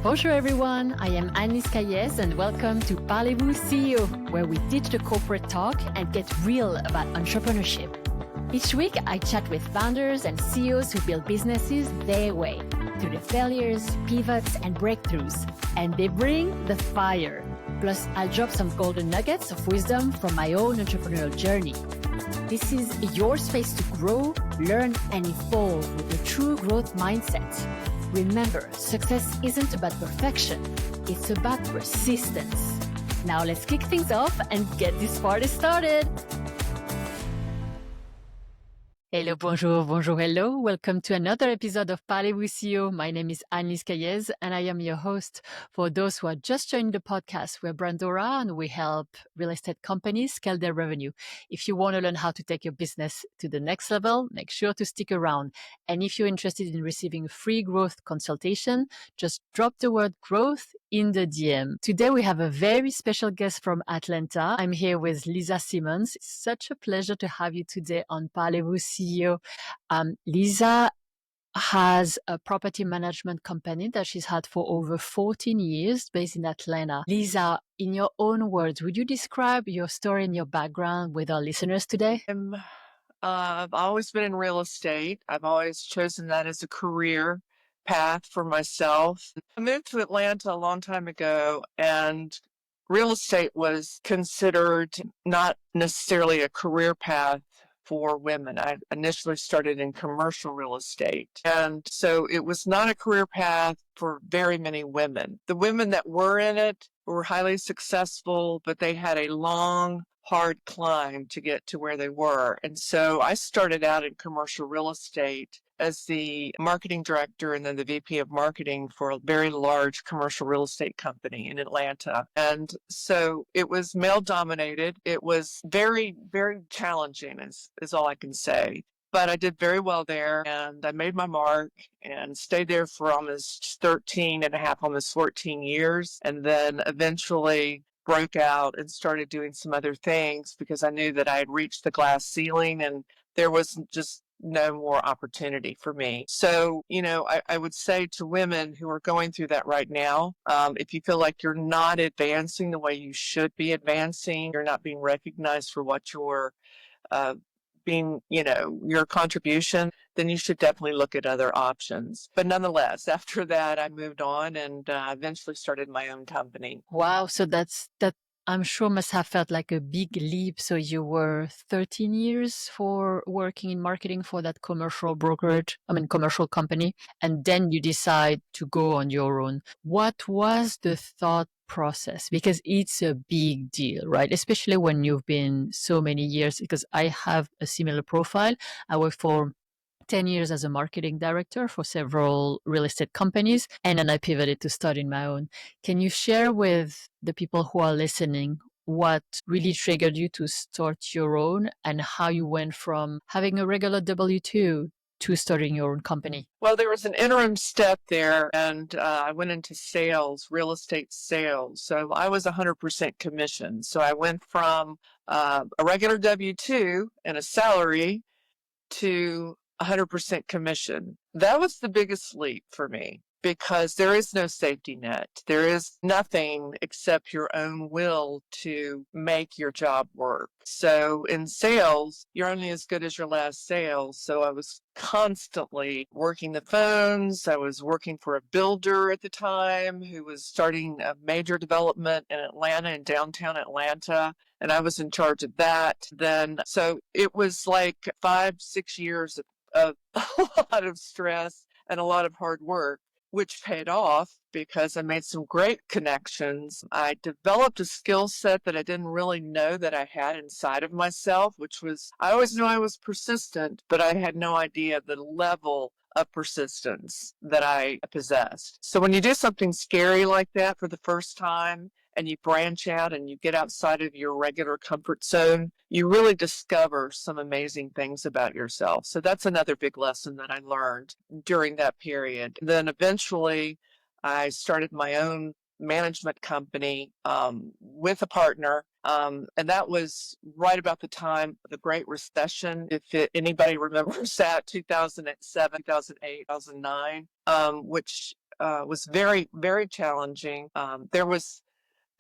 Bonjour everyone, I am Anne-Lise Cailliez and welcome to Parlez-vous CEO, where we ditch the corporate talk and get real about entrepreneurship. Each week, I chat with founders and CEOs who build businesses their way, through the failures, pivots, and breakthroughs. And they bring the fire. Plus, I'll drop some golden nuggets of wisdom from my own entrepreneurial journey. This is your space to grow, learn, and evolve with a true growth mindset. Remember, success isn't about perfection, it's about persistence. Now let's kick things off and get this party started. Hello, bonjour, bonjour, hello. Welcome to another episode of Parlez-vous CEO. My name is Anne-Lise Cailliez and I am your host. For those who are just joining the podcast, we're Brandora and we help real estate companies scale their revenue. If you want to learn how to take your business to the next level, make sure to stick around. And if you're interested in receiving a free growth consultation, just drop the word growth in the DM. Today, we have a very special guest from Atlanta. I'm here with Lisa Simmons. It's such a pleasure to have you today on Parlez-vous CEO. Lisa has a property management company that she's had for over 14 years based in Atlanta. Lisa, in your own words, would you describe your story and your background with our listeners today? I've always been in real estate. I've always chosen that as a career path for myself. I moved to Atlanta a long time ago, and real estate was considered not necessarily a career path for women. I initially started in commercial real estate, and so it was not a career path for very many women. The women that were in it were highly successful, but they had a long, hard climb to get to where they were. And so I started out in commercial real estate as the marketing director and then the VP of marketing for a very large commercial real estate company in Atlanta. And so it was male dominated. It was very, very challenging is all I can say. But I did very well there and I made my mark and stayed there for almost 13 and a half, almost 14 years. And then eventually broke out and started doing some other things because I knew that I had reached the glass ceiling and there was just no more opportunity for me. So, I would say to women who are going through that right now, if you feel like you're not advancing the way you should be advancing, you're not being recognized for what you're your contribution, then you should definitely look at other options. But nonetheless, after that, I moved on and eventually started my own company. Wow. So that I'm sure must have felt like a big leap. So you were 13 years for working in marketing for that commercial company. And then you decide to go on your own. What was the thought process? Because it's a big deal, right? Especially when you've been so many years, because I have a similar profile. I worked for 10 years as a marketing director for several real estate companies, and then I pivoted to starting my own. Can you share with the people who are listening what really triggered you to start your own and how you went from having a regular W-2 to starting your own company? Well, there was an interim step there, and I went into sales, real estate sales. So I was 100% commission. So I went from a regular W-2 and a salary to 100% commission. That was the biggest leap for me because there is no safety net. There is nothing except your own will to make your job work. So in sales, you're only as good as your last sale. So I was constantly working the phones. I was working for a builder at the time who was starting a major development in Atlanta, in downtown Atlanta. And I was in charge of that then. So it was like 5-6 years of a lot of stress and a lot of hard work, which paid off because I made some great connections. I developed a skill set that I didn't really know that I had inside of myself, which was, I always knew I was persistent, but I had no idea the level of persistence that I possessed. So when you do something scary like that for the first time, and you branch out and you get outside of your regular comfort zone, you really discover some amazing things about yourself. So that's another big lesson that I learned during that period. Then eventually I started my own management company with a partner. And that was right about the time of the Great Recession. If anybody remembers that, 2007, 2008, 2009, which was very, very challenging. There was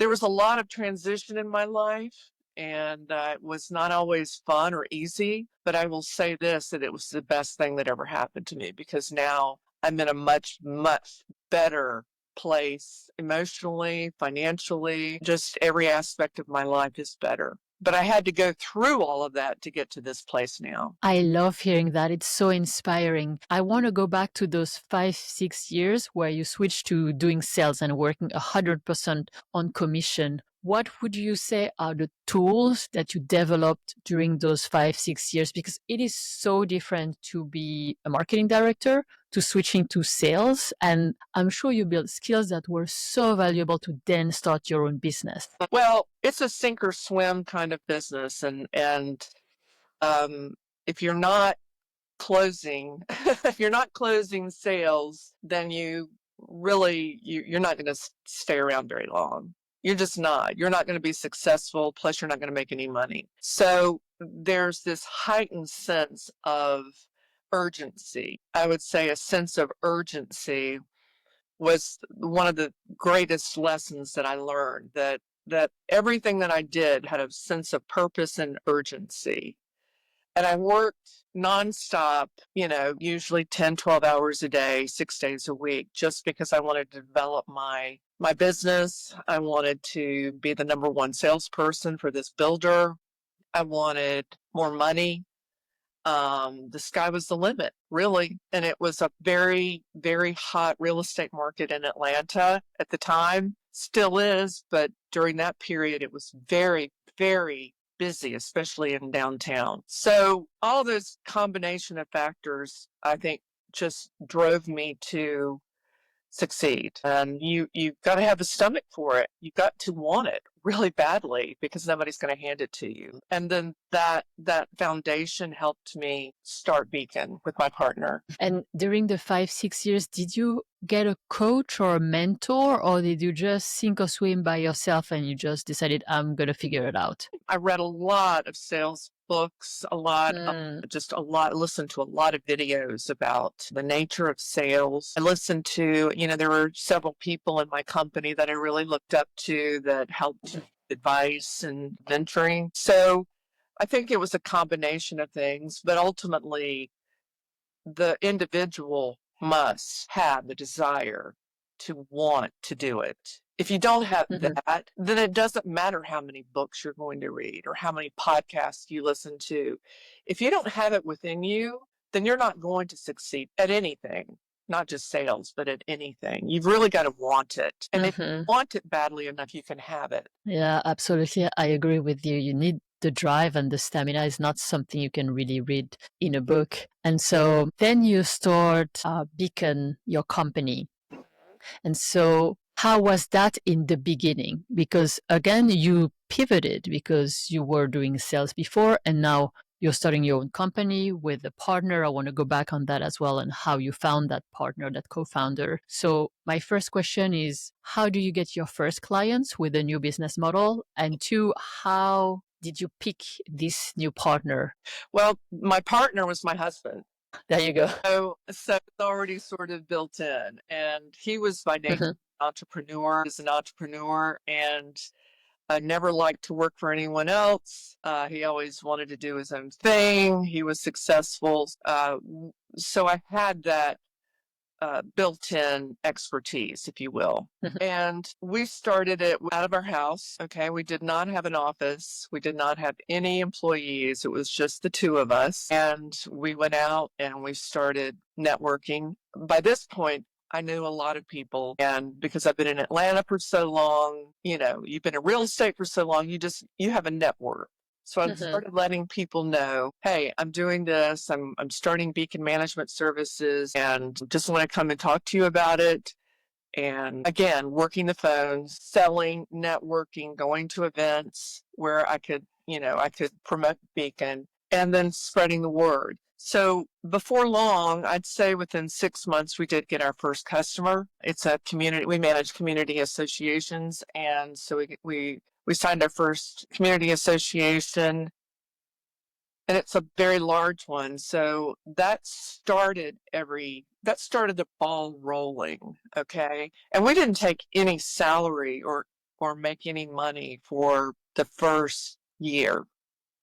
a lot of transition in my life, and it was not always fun or easy. But I will say this, that it was the best thing that ever happened to me, because now I'm in a much, much better place emotionally, financially, just every aspect of my life is better. But I had to go through all of that to get to this place now. I love hearing that. It's so inspiring. I want to go back to those 5, 6 years where you switched to doing sales and working 100% on commission. What would you say are the tools that you developed during those 5, 6 years? Because it is so different to be a marketing director to switching to sales. And I'm sure you built skills that were so valuable to then start your own business. Well, it's a sink or swim kind of business, and um, if you're not closing, if you're not closing sales, then you're not going to stay around very long. You're just not. You're not going to be successful. Plus, you're not going to make any money. So there's this heightened sense of urgency. I would say a sense of urgency was one of the greatest lessons that I learned, that everything that I did had a sense of purpose and urgency. And I worked nonstop, usually 10, 12 hours a day, 6 days a week, just because I wanted to develop my business. I wanted to be the number one salesperson for this builder. I wanted more money. The sky was the limit, really. And it was a very, very hot real estate market in Atlanta at the time. Still is, but during that period, it was very, very busy, especially in downtown. So all those combination of factors, I think, just drove me to succeed. And you've got to have a stomach for it. You've got to want it really badly, because nobody's going to hand it to you. And then that foundation helped me start Beacon with my partner. And during the 5, 6 years, did you get a coach or a mentor, or did you just sink or swim by yourself and you just decided, I'm going to figure it out? I read a lot of sales books, listened to a lot of videos about the nature of sales. I listened to, there were several people in my company that I really looked up to that helped advice and mentoring. So I think it was a combination of things, but ultimately the individual must have the desire to want to do it. If you don't have that, then it doesn't matter how many books you're going to read or how many podcasts you listen to. If you don't have it within you, then you're not going to succeed at anything, not just sales, but at anything. You've really got to want it. And if you want it badly enough, you can have it. Yeah, absolutely. I agree with you. You need the drive, and the stamina is not something you can really read in a book. And so then you start Beacon, your company. And so how was that in the beginning? Because again, you pivoted because you were doing sales before, and now you're starting your own company with a partner. I want to go back on that as well, and how you found that partner, that co-founder. So my first question is, how do you get your first clients with a new business model? And two, how did you pick this new partner? Well, my partner was my husband. There you go. So it's already sort of built in. And he was by nature entrepreneur, is an entrepreneur, and never liked to work for anyone else. He always wanted to do his own thing. He was successful. So I had that built-in expertise, if you will. And we started it out of our house. Okay. We did not have an office. We did not have any employees. It was just the two of us. And we went out and we started networking. By this point, I knew a lot of people. And because I've been in Atlanta for so long, you've been in real estate for so long, you have a network. So I started letting people know, hey, I'm doing this. I'm starting Beacon Management Services, and just want to come and talk to you about it. And again, working the phones, selling, networking, going to events where I could promote Beacon, and then spreading the word. So before long, I'd say within 6 months, we did get our first customer. It's a community. We manage community associations. And so we signed our first community association. and it's a very large one. So that started the ball rolling. Okay. And we didn't take any salary or make any money for the first year,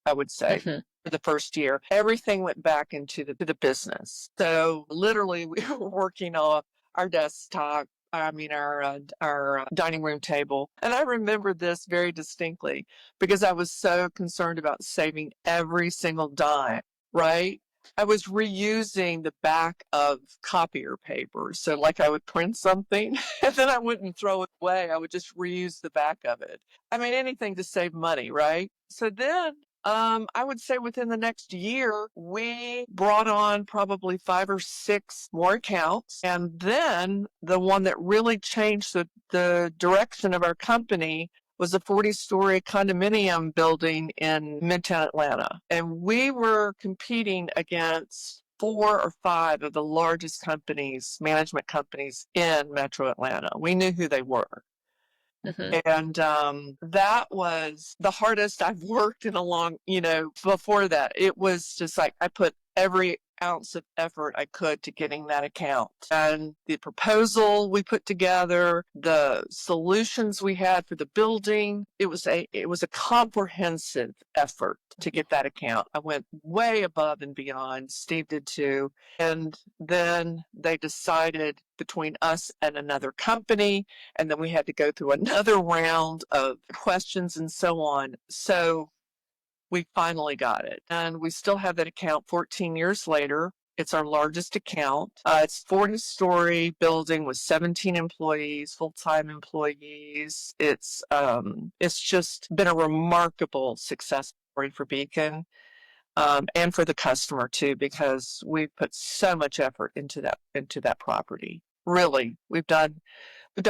I would say. Mm-hmm. For the first year, everything went back into the business. So literally, we were working off our desktop. I mean, our dining room table. And I remember this very distinctly because I was so concerned about saving every single dime, right? I was reusing the back of copier paper. So, like, I would print something and then I wouldn't throw it away. I would just reuse the back of it. I mean, anything to save money, right? So then I would say within the next year, we brought on probably 5 or 6 more accounts. And then the one that really changed the direction of our company was a 40-story condominium building in Midtown Atlanta. And we were competing against 4 or 5 of the largest companies, management companies in Metro Atlanta. We knew who they were. Mm-hmm. And that was the hardest I've worked in a long, before that. It was just like I put every ounce of effort I could to getting that account. And the proposal we put together, the solutions we had for the building, it was a comprehensive effort to get that account. I went way above and beyond. Steve did too. And then they decided between us and another company, and then we had to go through another round of questions and so on. So we finally got it. And we still have that account 14 years later. It's our largest account. It's a 40-story building with 17 employees, full-time employees. It's just been a remarkable success story for Beacon. And for the customer too, because we put so much effort into that property. Really, we've done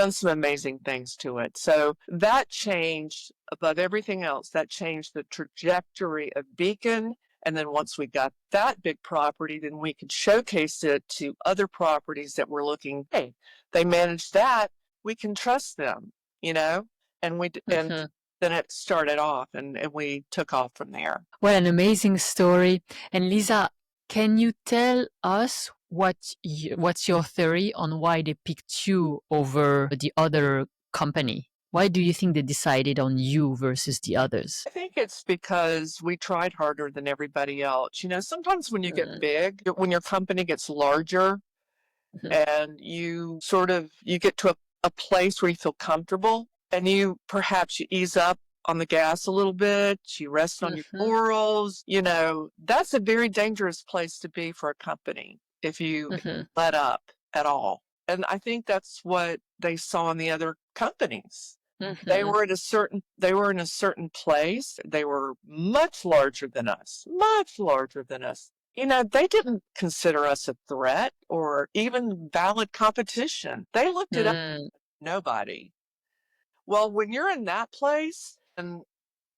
some amazing things to it. So that changed above everything else. That changed the trajectory of Beacon. And then once we got that big property, then we could showcase it to other properties that were looking, hey, they managed that. We can trust them, and Mm-hmm. then it started off and we took off from there. What an amazing story. And Lisa, can you tell us what's your theory on why they picked you over the other company? Why do you think they decided on you versus the others? I think it's because we tried harder than everybody else. Sometimes when you get big, when your company gets larger Mm-hmm. and you get to a place where you feel comfortable and you ease up on the gas a little bit, you rest on your Mm-hmm. laurels, that's a very dangerous place to be for a company if you Mm-hmm. let up at all. And I think that's what they saw in the other companies. They Mm-hmm. were in a certain place. They were much larger than us, much larger than us. They didn't consider us a threat or even valid competition. They looked at us Mm-hmm. nobody. Well, when you're in that place and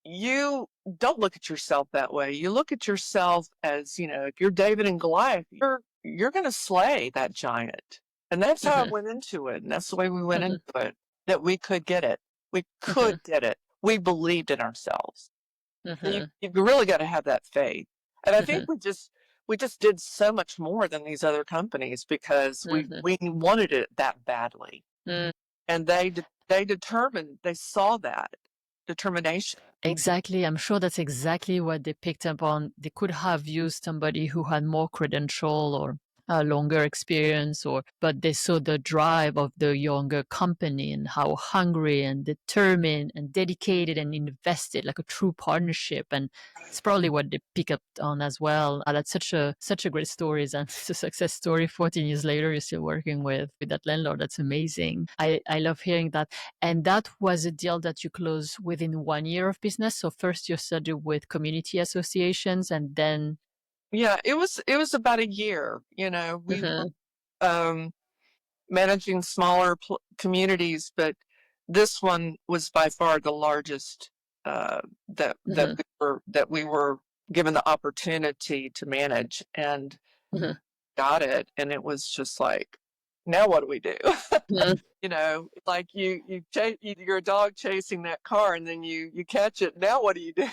you don't look at yourself that way, you look at yourself as, if you're David and Goliath, you're going to slay that giant. And that's how I went into it. And that's the way we went into it, that we could get it. We Mm-hmm. could get it. We believed in ourselves. So Mm-hmm. you really got to have that faith. And I think Mm-hmm. we just did so much more than these other companies because we wanted it that badly. Mm-hmm. And they saw that determination. Exactly. I'm sure that's exactly what they picked up on. They could have used somebody who had more credential or a longer experience, but they saw the drive of the younger company and how hungry and determined and dedicated and invested, like a true partnership. And it's probably what they pick up on as well. That's such a great story, and it's a success story. 14 years later, you're still working with that landlord. That's amazing. I love hearing that. And that was a deal that you closed within 1 year of business. So first you started with community associations and then. Yeah, it was about a year. We were Mhm, um, managing smaller communities, but this one was by far the largest mhm, that we were given the opportunity to manage, and mhm, got it. And it was just like, now what do we do? mhm. Like you're a dog chasing that car, and then you catch it. Now what do you do?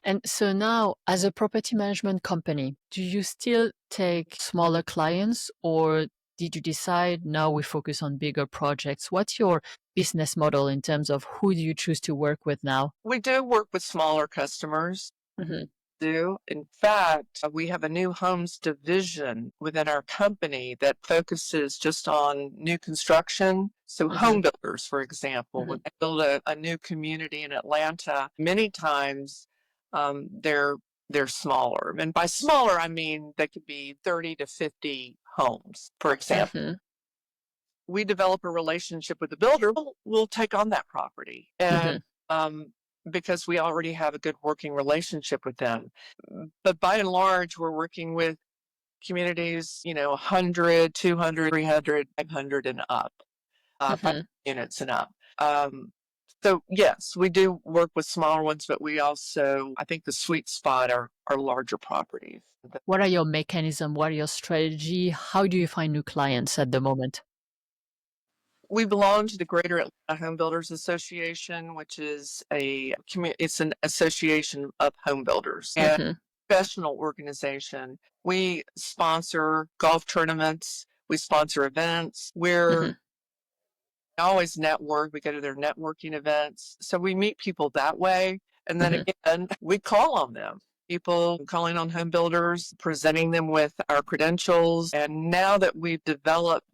And so now, as a property management company, do you still take smaller clients, or did you decide now we focus on bigger projects? What's your business model in terms of who do you choose to work with now? We do work with smaller customers. Mhm, Do. In fact, we have a new homes division within our company that focuses just on new construction. So mhm, home builders, for example, when mhm, they build a new community in Atlanta, many times they're smaller. And by smaller, I mean they could be 30 to 50 homes, for example. mhm, We develop a relationship with the builder, we'll take on that property. And mhm, um, because we already have a good working relationship with them. But by and large, we're working with communities, 100, 200, 300, 500 and up, five mhm. units and up. So yes, we do work with smaller ones, but we also, I think the sweet spot are larger properties. What are your mechanism? What are your strategy? How do you find new clients at the moment? We belong to the Greater Atlanta Home Builders Association, which is it's an association of home builders and Mhm, professional organization. We sponsor golf tournaments. We sponsor events. mhm, We're always network. We go to their networking events. So we meet people that way. And then mhm, again, we call on them. People calling on home builders, presenting them with our credentials. And now that we've developed,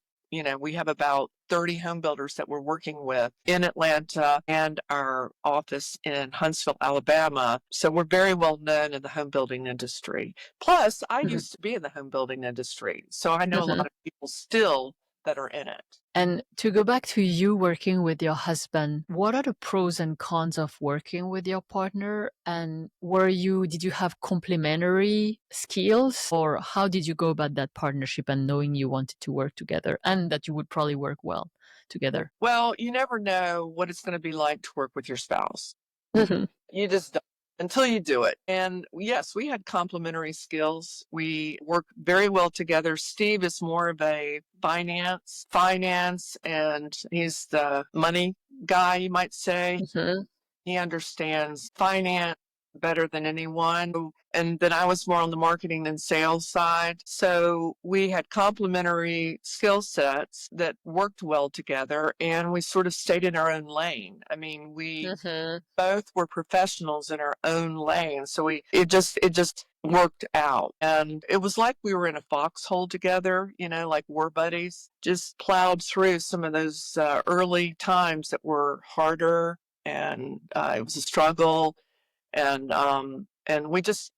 we have about 30 home builders that we're working with in Atlanta and our office in Huntsville, Alabama. So we're very well known in the home building industry. Plus, I mhm, used to be in the home building industry. So I know a mhm. lot of people still that are in it. And to go back to you working with your husband, what are the pros and cons of working with your partner? And did you have complementary skills, or how did you go about that partnership and knowing you wanted to work together and that you would probably work well together? Well, you never know what it's going to be like to work with your spouse. Mhm, You just don't until you do it. And yes, we had complementary skills. We work very well together. Steve is more of a finance, and he's the money guy, you might say. mhm, He understands finance better than anyone. And then I was more on the marketing and sales side. So we had complementary skill sets that worked well together, and we sort of stayed in our own lane. I mean, we mhm, both were professionals in our own lane. So it just worked out. And it was like we were in a foxhole together, like war buddies, just plowed through some of those early times that were harder, and it was a struggle, and we just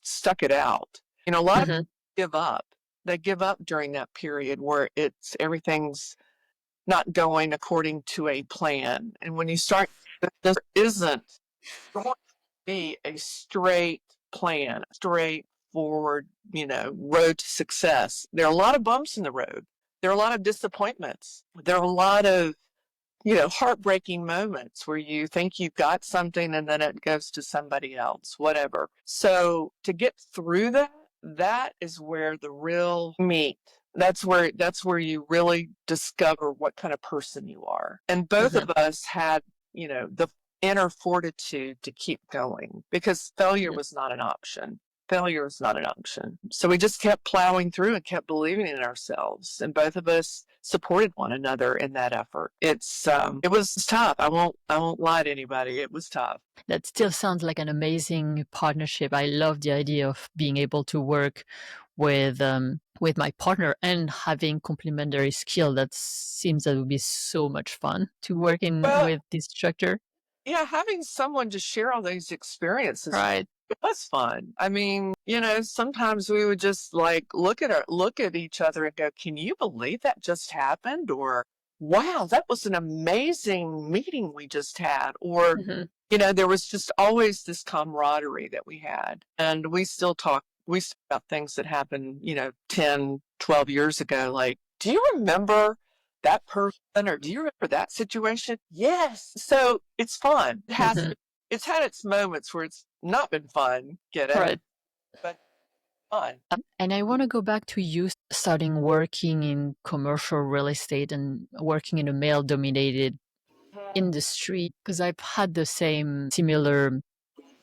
stuck it out. A lot of mhm, people give up. They give up during that period where everything's not going according to a plan. And when you start, there isn't going to be a straight plan, a straightforward, road to success. There are a lot of bumps in the road. There are a lot of disappointments. There are a lot of heartbreaking moments where you think you've got something and then it goes to somebody else, whatever. So to get through that is where the real meat. That's where you really discover what kind of person you are. And both mhm, of us had, the inner fortitude to keep going because failure mhm. was not an option. Failure is not an option. So we just kept plowing through and kept believing in ourselves. And both of us supported one another in that effort. It was tough. I won't lie to anybody. It was tough. That still sounds like an amazing partnership. I love the idea of being able to work with my partner and having complementary skill. That seems that would be so much fun to work in Well, with this structure. yeah, having someone to share all these experiences Right. it was fun. I mean, sometimes we would just like look at each other and go, "Can you believe that just happened?" Or, "Wow, that was an amazing meeting we just had." Or, Hmm. there was just always this camaraderie that we had. And we still about things that happened, 10, 12 years ago. Like, do you remember that person, or do you remember that situation? Yes. So it's fun. Hmm. It's had its moments where it's not been fun, get it? Right. But fun. And I want to go back to you starting working in commercial real estate and working in a male dominated industry because I've had the same similar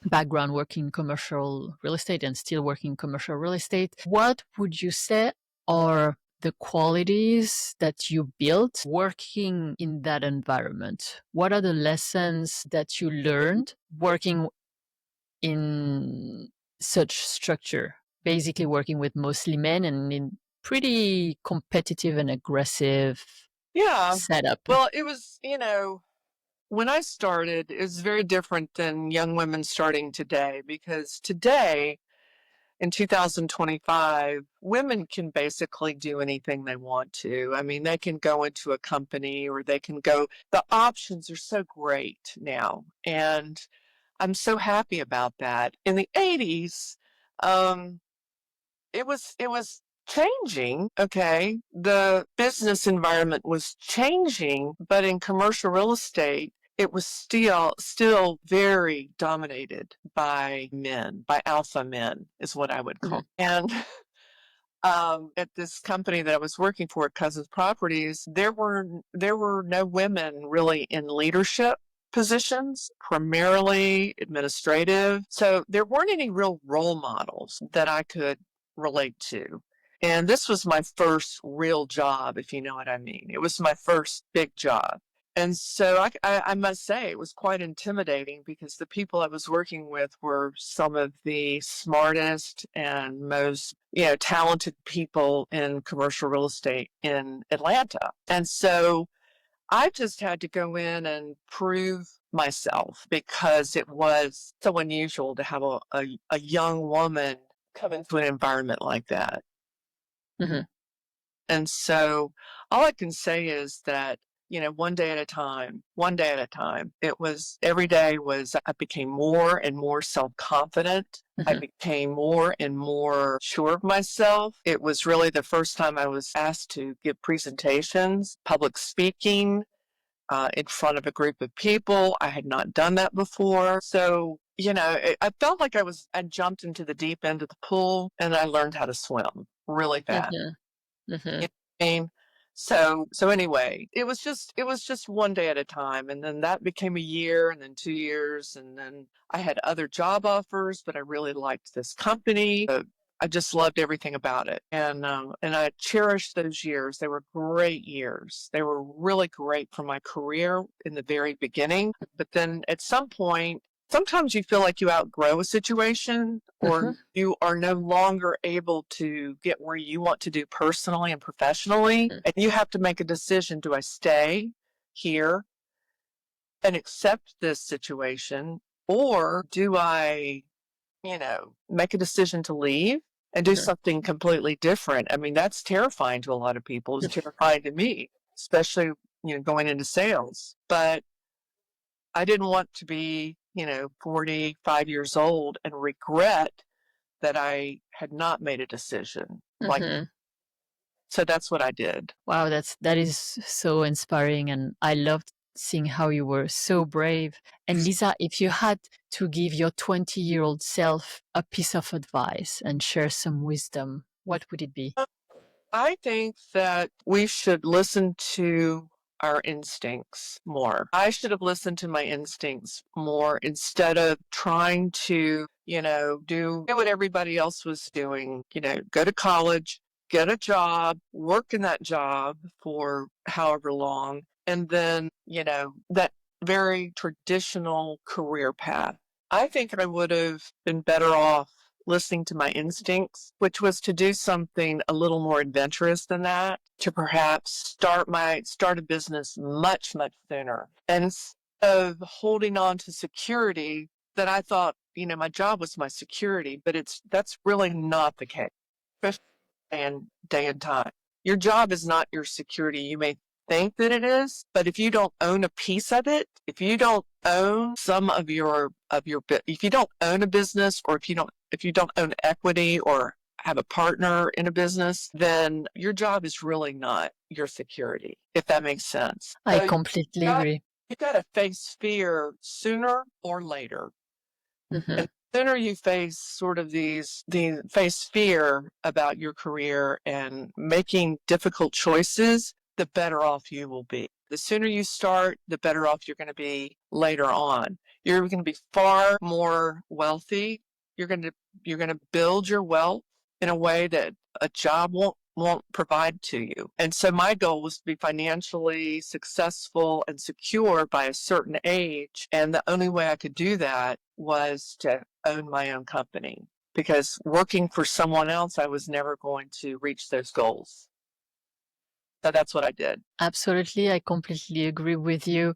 background working in commercial real estate and still working in commercial real estate, what would you say are the qualities that you built working in that environment? What are the lessons that you learned working in such structure, basically working with mostly men and in pretty competitive and aggressive Yeah. setup? Well, it was, when I started, it was very different than young women starting today, because today, in 2025, women can basically do anything they want to. I mean, they can go into a company or they can go, the options are so great now. And I'm so happy about that. In the 80s, um, it was changing. Okay. The business environment was changing, but in commercial real estate, it was still very dominated by men, by alpha men is what I would call. And at this company that I was working for at Cousins Properties, there were no women really in leadership positions, primarily administrative. So there weren't any real role models that I could relate to. And this was my first real job, if you know what I mean. It was my first big job. And so I must say it was quite intimidating, because the people I was working with were some of the smartest and most, talented people in commercial real estate in Atlanta. And so I just had to go in and prove myself, because it was so unusual to have a young woman come into an environment like that. Mm-hmm. And so all I can say is that, one day at a time. It was every day was I became more and more self-confident. I Mm-hmm. became more and more sure of myself. It was really the first time I was asked to give presentations, public speaking, in front of a group of people. I had not done that before. So, I felt like I jumped into the deep end of the pool and I learned how to swim really fast. Mm-hmm. Mm-hmm. You know what I mean? So anyway, it was just one day at a time, and then that became a year, and then 2 years, and then I had other job offers, but I really liked this company. I just loved everything about it, and I cherished those years. They were great years. They were really great for my career in the very beginning. But then at some point, sometimes you feel like you outgrow a situation, or you are no longer able to get where you want to do personally and professionally. And you have to make a decision. Do I stay here and accept this situation? Or do I, make a decision to leave and do something completely different? I mean, that's terrifying to a lot of people. It's terrifying to me, especially, going into sales. But I didn't want to be, 45 years old and regret that I had not made a decision. Mm-hmm. So that's what I did. Wow, that is so inspiring, and I loved seeing how you were so brave. And Lisa, if you had to give your 20-year-old self a piece of advice and share some wisdom, what would it be? I think that we should listen to our instincts more. I should have listened to my instincts more instead of trying to, do what everybody else was doing, go to college, get a job, work in that job for however long, and then, that very traditional career path. I think I would have been better off listening to my instincts, which was to do something a little more adventurous than that, to perhaps start a business much, much sooner. And instead of holding on to security that I thought, my job was my security, but that's really not the case, especially in day and time. Your job is not your security. You may think that it is, but if you don't own a piece of it, if you don't own some if you don't own a business, or if you don't own equity or have a partner in a business, then your job is really not your security, if that makes sense. I So completely agree. you got to face fear sooner or later. Mm-hmm. And the sooner you face face fear about your career and making difficult choices, the better off you will be. The sooner you start, the better off you're going to be later on. You're going to be far more wealthy. You're going to build your wealth in a way that a job won't provide to you. And so my goal was to be financially successful and secure by a certain age. And the only way I could do that was to own my own company, because working for someone else, I was never going to reach those goals. So that's what I did. Absolutely. I completely agree with you.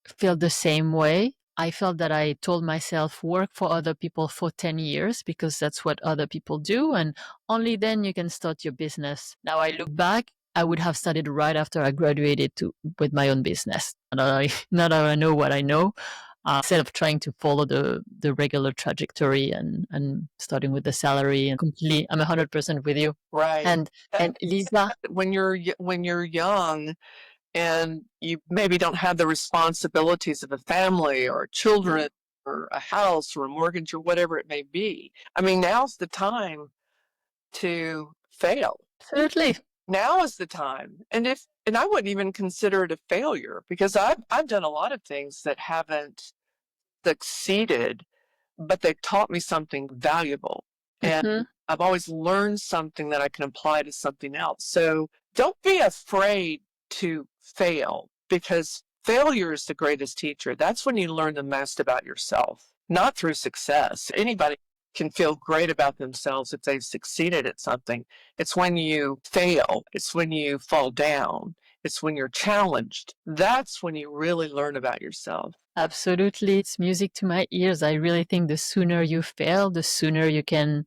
Feel the same way. I felt that I told myself work for other people for 10 years because that's what other people do. And only then you can start your business. Now I look back, I would have started right after I graduated with my own business. Now that I know what I know, instead of trying to follow the regular trajectory and starting with the salary and completely, I'm 100% with you. Right. And Lisa, When you're young and you maybe don't have the responsibilities of a family or children or a house or a mortgage or whatever it may be, I mean, now's the time to fail. absolutely. Now is the time. And I wouldn't even consider it a failure, because I've done a lot of things that haven't succeeded, but they've taught me something valuable. And I've always learned something that I can apply to something else. So don't be afraid to fail, because failure is the greatest teacher. That's when you learn the most about yourself, not through success. Anybody can feel great about themselves if they've succeeded at something. It's when you fail, it's when you fall down, it's when you're challenged. That's when you really learn about yourself. Absolutely. It's music to my ears. I really think the sooner you fail, the sooner you can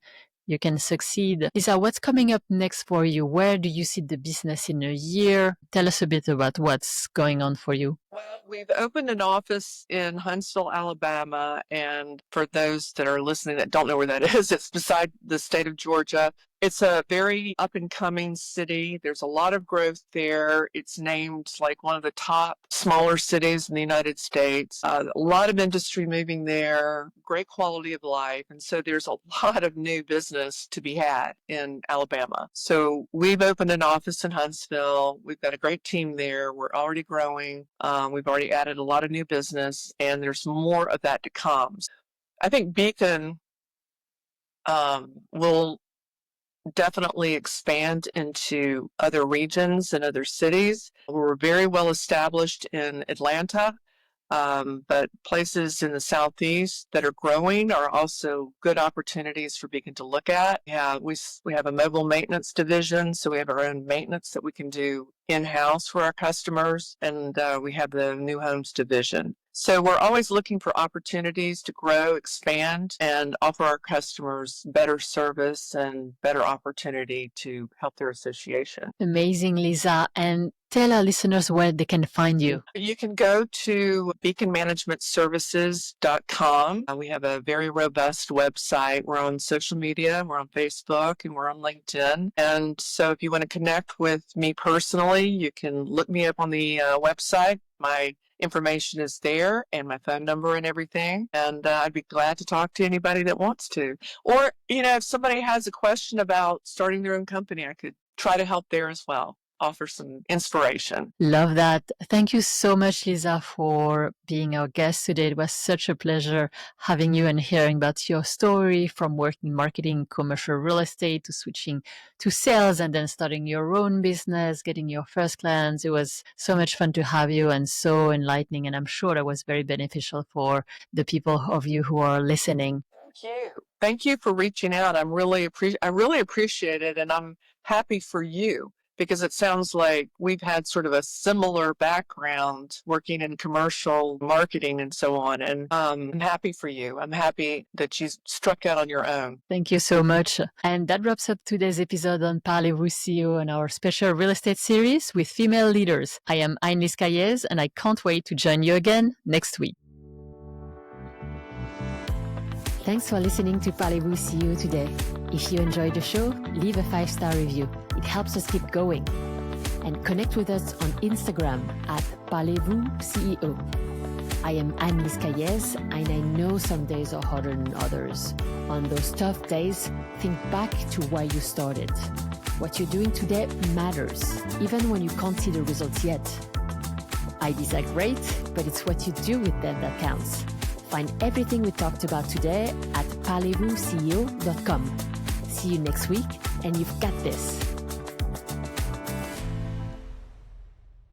succeed. Lisa, what's coming up next for you? Where do you see the business in a year? Tell us a bit about what's going on for you. Well, we've opened an office in Huntsville, Alabama. And for those that are listening that don't know where that is, it's beside the state of Georgia. It's a very up and coming city. There's a lot of growth there. It's named like one of the top smaller cities in the United States. A lot of industry moving there, great quality of life. And so there's a lot of new business to be had in Alabama. So we've opened an office in Huntsville. We've got a great team there. We're already growing. We've already added a lot of new business, and there's more of that to come. I think Beacon will definitely expand into other regions and other cities. We're very well established in Atlanta, but places in the Southeast that are growing are also good opportunities for Beacon to look at. Yeah, we have a mobile maintenance division, so we have our own maintenance that we can do in-house for our customers, and we have the new homes division. So we're always looking for opportunities to grow, expand, and offer our customers better service and better opportunity to help their association. Amazing, Lisa. And tell our listeners where they can find you. You can go to beaconmanagementservices.com. We have a very robust website. We're on social media. We're on Facebook and we're on LinkedIn. And so if you want to connect with me personally, you can look me up on the website. My information is there and my phone number and everything. And I'd be glad to talk to anybody that wants to. Or, if somebody has a question about starting their own company, I could try to help there as well. Offer some inspiration. Love that. Thank you so much, Lisa, for being our guest today. It was such a pleasure having you and hearing about your story, from working marketing, commercial real estate, to switching to sales and then starting your own business, getting your first clients. It was so much fun to have you and so enlightening. And I'm sure that was very beneficial for the people of you who are listening. Thank you. Thank you for reaching out. I really appreciate it. And I'm happy for you, because it sounds like we've had sort of a similar background working in commercial marketing and so on. And I'm happy for you. I'm happy that you struck out on your own. Thank you so much. And that wraps up today's episode on Parlez-vous CEO and our special real estate series with female leaders. I am Anne-Lise Cailliez, and I can't wait to join you again next week. Thanks for listening to Parlez-vous CEO today. If you enjoyed the show, leave a 5-star review. It helps us keep going. And connect with us on Instagram at Parlez-vous CEO. I am Anne-Lise Cailliez, and I know some days are harder than others. On those tough days, think back to why you started. What you're doing today matters, even when you can't see the results yet. Ideas are great, but it's what you do with them that counts. Find everything we talked about today at parlez-vous CEO.com. See you next week, and you've got this.